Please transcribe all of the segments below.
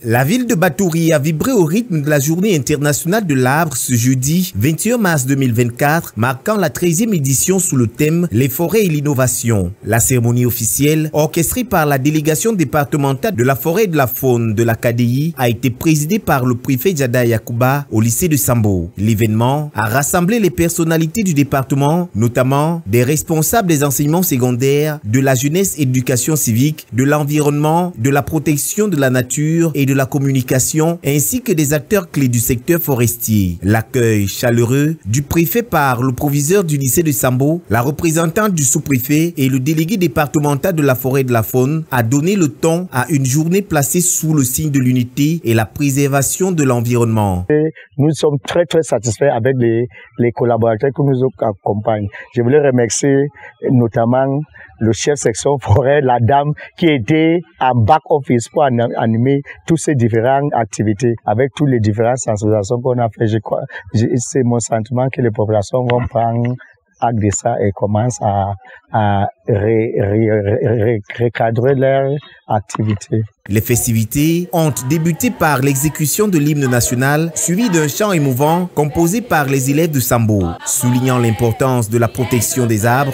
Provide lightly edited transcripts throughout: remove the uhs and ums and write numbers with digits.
La ville de Batouri a vibré au rythme de la journée internationale de l'arbre ce jeudi 21 mars 2024, marquant la 13e édition sous le thème « Les forêts et l'innovation ». La cérémonie officielle, orchestrée par la délégation départementale de la forêt et de la faune de la KDI, a été présidée par le préfet Djada Yakouba au lycée de Sambo. L'événement a rassemblé les personnalités du département, notamment des responsables des enseignements secondaires, de la jeunesse et d'éducation civique, de l'environnement, de la protection de la nature et de la communication, ainsi que des acteurs clés du secteur forestier. L'accueil chaleureux du préfet par le proviseur du lycée de Sambo, la représentante du sous-préfet et le délégué départemental de la forêt et de la faune a donné le ton à une journée placée sous le signe de l'unité et la préservation de l'environnement. Nous sommes très satisfaits avec les collaborateurs qui nous accompagnent. Je voulais remercier notamment le chef section forêt, la dame qui était en back office pour animer toutes ces différentes activités avec toutes les différentes sensibilisations qu'on a fait. Je crois, c'est mon sentiment que les populations vont prendre acte de ça et commencent à recadrer leur activité. Les festivités ont débuté par l'exécution de l'hymne national, suivi d'un chant émouvant composé par les élèves de Sambo, soulignant l'importance de la protection des arbres.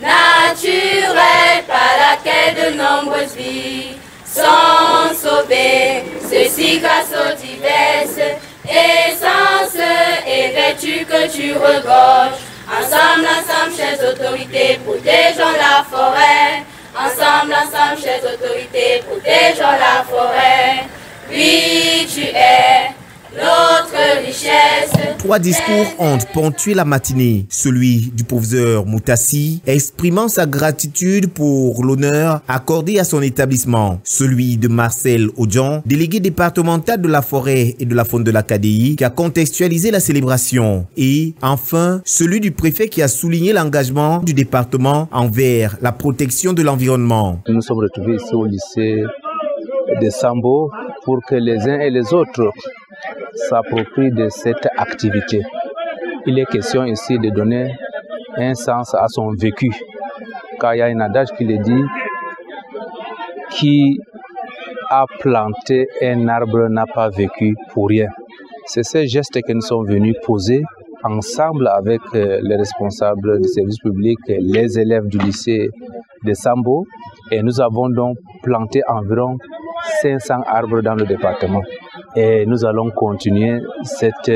Naturelle par laquelle de nombreuses vies sont sauvées, ceci grâce aux diverses essences et vertus que tu regorges. Ensemble, chères autorités, protégeons la forêt. Ensemble, chères autorités, protégeons la forêt. Oui, tu es notre richesse. 3 discours ont ponctué la matinée. Celui du professeur Moutassi, exprimant sa gratitude pour l'honneur accordé à son établissement. Celui de Marcel Odjan, délégué départemental de la forêt et de la faune de la KDI, qui a contextualisé la célébration. Et enfin, celui du préfet qui a souligné l'engagement du département envers la protection de l'environnement. Nous nous sommes retrouvés ici au lycée de Sambo pour que les uns et les autres s'approprient de cette activité. Il est question ici de donner un sens à son vécu, car il y a un adage qui le dit: qui a planté un arbre n'a pas vécu pour rien. C'est ces gestes que nous sommes venus poser ensemble avec les responsables du service public, les élèves du lycée de Sambo, et nous avons donc planté environ 500 arbres dans le département. Et nous allons continuer cette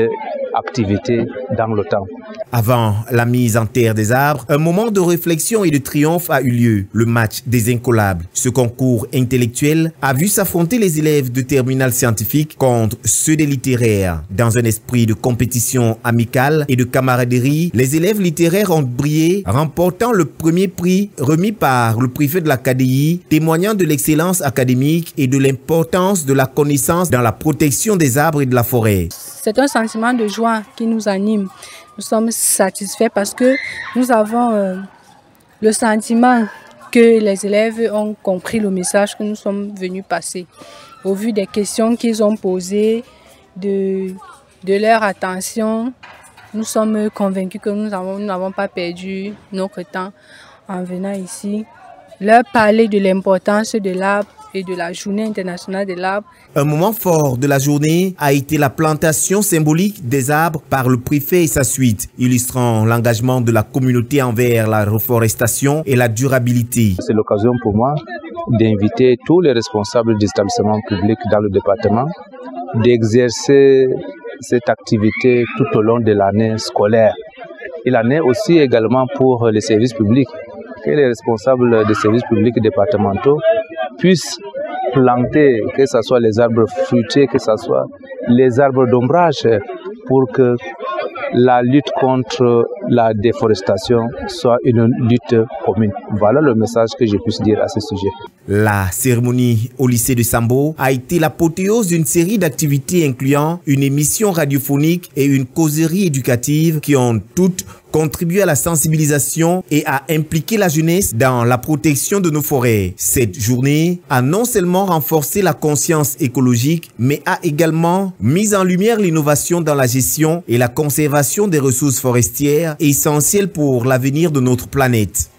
activité dans le temps. Avant la mise en terre des arbres, un moment de réflexion et de triomphe a eu lieu, le match des incollables. Ce concours intellectuel a vu s'affronter les élèves de terminale scientifique contre ceux des littéraires. Dans un esprit de compétition amicale et de camaraderie, les élèves littéraires ont brillé, remportant le premier prix remis par le préfet de la KDI, témoignant de l'excellence académique et de l'importance de la connaissance dans la protection des arbres et de la forêt. C'est un sentiment de joie qui nous anime. Nous sommes satisfaits parce que nous avons le sentiment que les élèves ont compris le message que nous sommes venus passer. Au vu des questions qu'ils ont posées, de leur attention, nous sommes convaincus que nous n'avons pas perdu notre temps en venant ici. Leur parler de l'importance de l'arbre et de la journée internationale de l'arbre. Un moment fort de la journée a été la plantation symbolique des arbres par le préfet et sa suite, illustrant l'engagement de la communauté envers la reforestation et la durabilité. C'est l'occasion pour moi d'inviter tous les responsables des établissements publics dans le département d'exercer cette activité tout au long de l'année scolaire. Et l'année aussi également pour les services publics, que les responsables des services publics départementaux puissent planter, que ce soit les arbres fruitiers, que ce soit les arbres d'ombrage, pour que la lutte contre la déforestation soit une lutte commune. Voilà le message que je puisse dire à ce sujet. La cérémonie au lycée de Sambo a été l'apothéose d'une série d'activités incluant une émission radiophonique et une causerie éducative qui ont toutes contribué à la sensibilisation et à impliquer la jeunesse dans la protection de nos forêts. Cette journée a non seulement renforcé la conscience écologique, mais a également mis en lumière l'innovation dans la gestion et la conservation des ressources forestières essentielles pour l'avenir de notre planète.